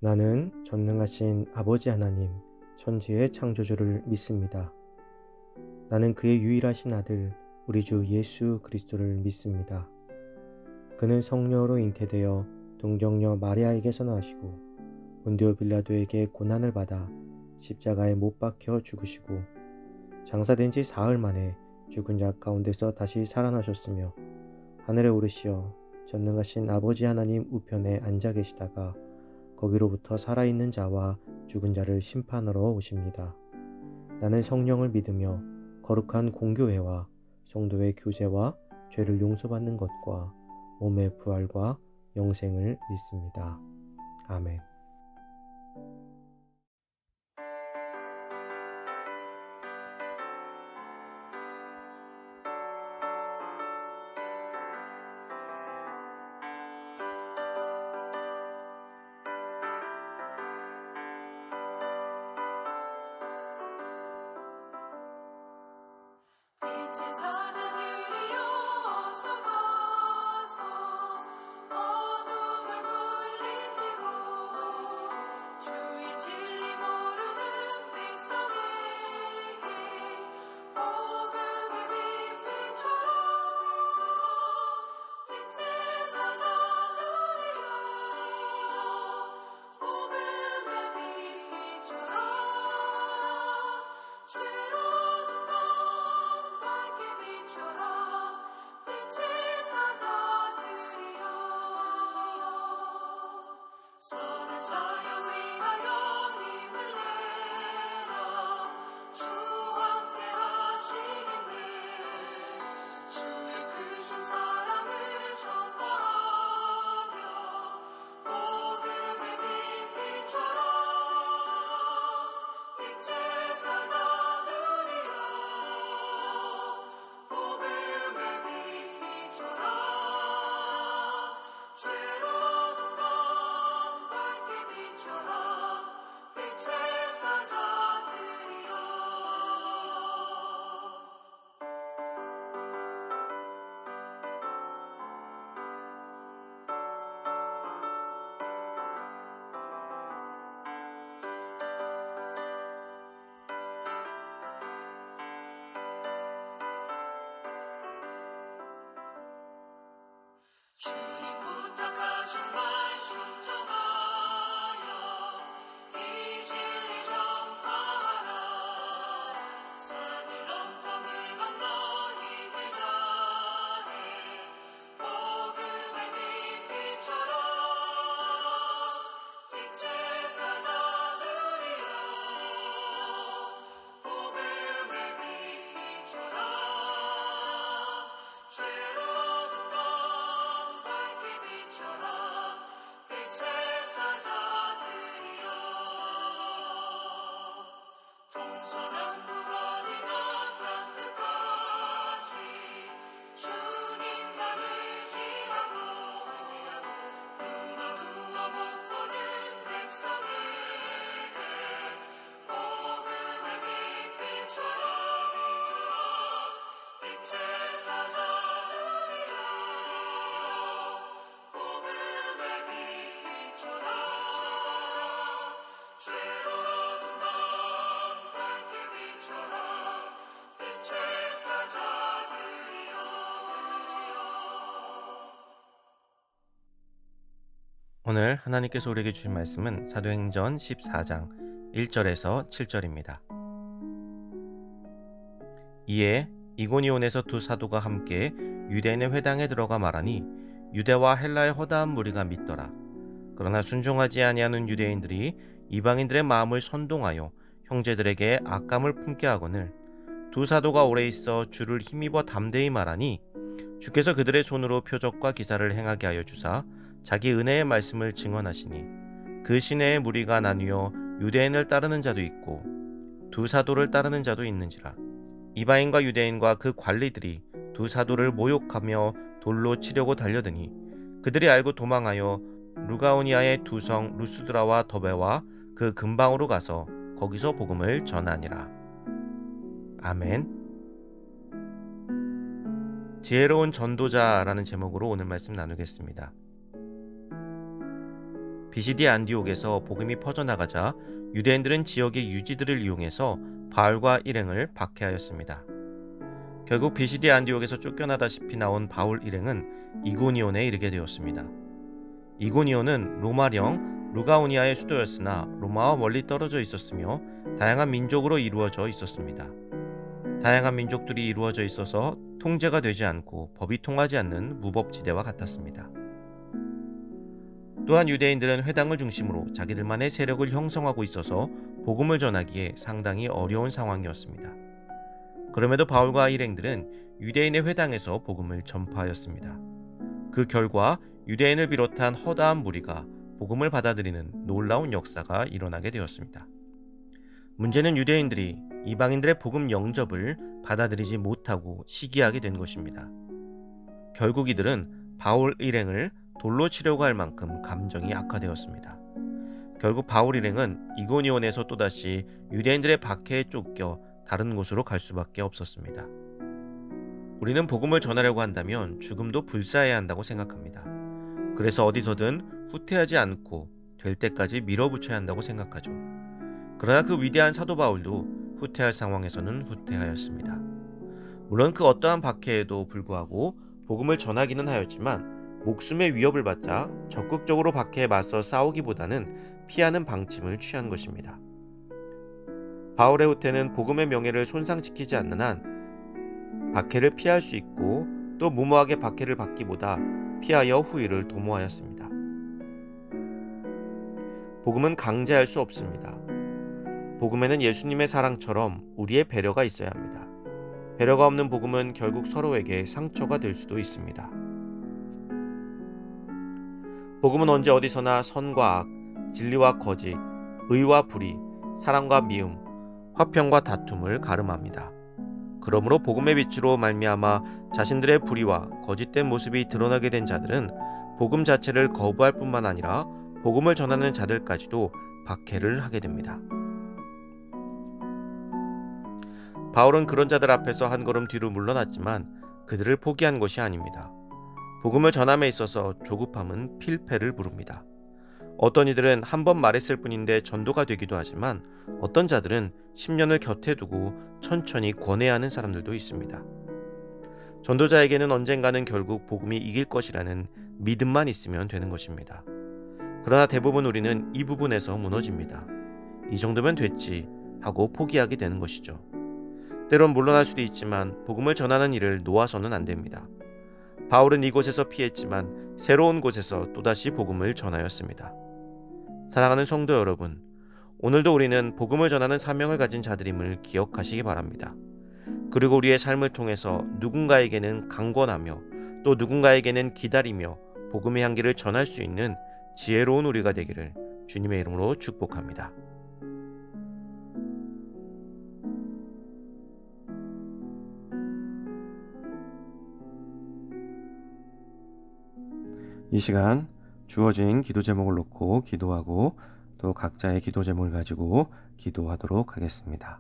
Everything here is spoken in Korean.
나는 전능하신 아버지 하나님, 천지의 창조주를 믿습니다. 나는 그의 유일하신 아들, 우리 주 예수 그리스도를 믿습니다. 그는 성령으로 잉태되어 동정녀 마리아에게서 나시고 본디오 빌라도에게 고난을 받아 십자가에 못 박혀 죽으시고 장사된 지 사흘 만에 죽은 자 가운데서 다시 살아나셨으며 하늘에 오르시어 전능하신 아버지 하나님 우편에 앉아 계시다가 거기로부터 살아있는 자와 죽은 자를 심판하러 오십니다. 나는 성령을 믿으며 거룩한 공교회와 성도의 교제와 죄를 용서받는 것과 몸의 부활과 영생을 믿습니다. 아멘. 빛의 사자들이여 어서 가서 어둠을 물리치고 주의 진리 모르는 백성에게 복음의 빛비춰라. 빛의 사자들이여 복음의 빛비춰라. 죄로운 밤 밝게 비춰라. 빛의 사자들이여 선한 사역 위하여 힘을 내라. 주와 함께 하시겠네. 주의 크신 사랑을 전파하며 복음의 빛 비춰라. 빛의 사자들이여 복음의 빛 비춰라. 죄로운 밤 밝게 비춰라. 빛의 사자들이여 주님 부탁하신 말 순종하여 이 진리 전파하라. 산을 넘고 물 건너 힘을 다해 복음의 빛 비춰라. 빛의 사자들이여 복음의 빛 비춰라. 죄로운 밤 밝게 비춰라. 빛의 사자들이여 동서남북 어디나 땅끝까지 주님만 의지하고 눈 어두워 못 보는 백성에게 복음의 빛 비춰라. 빛의 사자들이여 복음의 빛 비춰라. 죄로운 밤 밝게 비춰라. 빛의 사자들이여 오늘 하나님께서 우리에게 주신 말씀은 사도행전 14장 1절에서 7절입니다. 이에 이고니온에서 두 사도가 함께 유대인의 회당에 들어가 말하니 유대와 헬라의 허다한 무리가 믿더라. 그러나 순종하지 아니하는 유대인들이 이방인들의 마음을 선동하여 형제들에게 악감을 품게 하거늘 두 사도가 오래 있어 주를 힘입어 담대히 말하니 주께서 그들의 손으로 표적과 기사를 행하게 하여 주사 자기 은혜의 말씀을 증언하시니 그 시내의 무리가 나뉘어 유대인을 따르는 자도 있고 두 사도를 따르는 자도 있는지라. 이방인과 유대인과 그 관리들이 두 사도를 모욕하며 돌로 치려고 달려드니 그들이 알고 도망하여 루가오니아의 두 성 루스드라와 더베와 그 근방으로 가서 거기서 복음을 전하니라. 아멘. 지혜로운 전도자라는 제목으로 오늘 말씀 나누겠습니다. 비시디 안디옥에서 복음이 퍼져나가자 유대인들은 지역의 유지들을 이용해서 바울과 일행을 박해하였습니다. 결국 비시디 안디옥에서 쫓겨나다시피 나온 바울 일행은 이고니온에 이르게 되었습니다. 이고니온은 로마령 루가오니아의 수도였으나 로마와 멀리 떨어져 있었으며 다양한 민족으로 이루어져 있었습니다. 다양한 민족들이 이루어져 있어서 통제가 되지 않고 법이 통하지 않는 무법지대와 같았습니다. 또한 유대인들은 회당을 중심으로 자기들만의 세력을 형성하고 있어서 복음을 전하기에 상당히 어려운 상황이었습니다. 그럼에도 바울과 일행들은 유대인의 회당에서 복음을 전파하였습니다. 그 결과 유대인을 비롯한 허다한 무리가 복음을 받아들이는 놀라운 역사가 일어나게 되었습니다. 문제는 유대인들이 이방인들의 복음 영접을 받아들이지 못하고 시기하게 된 것입니다. 결국 이들은 바울 일행을 돌로 치려고 할 만큼 감정이 악화되었습니다. 결국 바울 일행은 이고니온에서 또다시 유대인들의 박해에 쫓겨 다른 곳으로 갈 수밖에 없었습니다. 우리는 복음을 전하려고 한다면 죽음도 불사해야 한다고 생각합니다. 그래서 어디서든 후퇴하지 않고 될 때까지 밀어붙여야 한다고 생각하죠. 그러나 그 위대한 사도 바울도 후퇴할 상황에서는 후퇴하였습니다. 물론 그 어떠한 박해에도 불구하고 복음을 전하기는 하였지만 목숨의 위협을 받자 적극적으로 박해에 맞서 싸우기보다는 피하는 방침을 취한 것입니다. 바울의 후퇴는 복음의 명예를 손상시키지 않는 한 박해를 피할 수 있고 또 무모하게 박해를 받기보다 피하여 후일을 도모하였습니다. 복음은 강제할 수 없습니다. 복음에는 예수님의 사랑처럼 우리의 배려가 있어야 합니다. 배려가 없는 복음은 결국 서로에게 상처가 될 수도 있습니다. 복음은 언제 어디서나 선과 악, 진리와 거짓, 의와 불의, 사랑과 미움, 화평과 다툼을 가름합니다. 그러므로 복음의 빛으로 말미암아 자신들의 불의와 거짓된 모습이 드러나게 된 자들은 복음 자체를 거부할 뿐만 아니라 복음을 전하는 자들까지도 박해를 하게 됩니다. 바울은 그런 자들 앞에서 한 걸음 뒤로 물러났지만 그들을 포기한 것이 아닙니다. 복음을 전함에 있어서 조급함은 필패를 부릅니다. 어떤 이들은 한 번 말했을 뿐인데 전도가 되기도 하지만 어떤 자들은 10년을 곁에 두고 천천히 권해야 하는 사람들도 있습니다. 전도자에게는 언젠가는 결국 복음이 이길 것이라는 믿음만 있으면 되는 것입니다. 그러나 대부분 우리는 이 부분에서 무너집니다. 이 정도면 됐지 하고 포기하게 되는 것이죠. 때론 물러날 수도 있지만 복음을 전하는 일을 놓아서는 안 됩니다. 바울은 이곳에서 피했지만 새로운 곳에서 또다시 복음을 전하였습니다. 사랑하는 성도 여러분, 오늘도 우리는 복음을 전하는 사명을 가진 자들임을 기억하시기 바랍니다. 그리고 우리의 삶을 통해서 누군가에게는 강권하며 또 누군가에게는 기다리며 복음의 향기를 전할 수 있는 지혜로운 우리가 되기를 주님의 이름으로 축복합니다. 이 시간 주어진 기도 제목을 놓고 기도하고 또 각자의 기도 제목을 가지고 기도하도록 하겠습니다.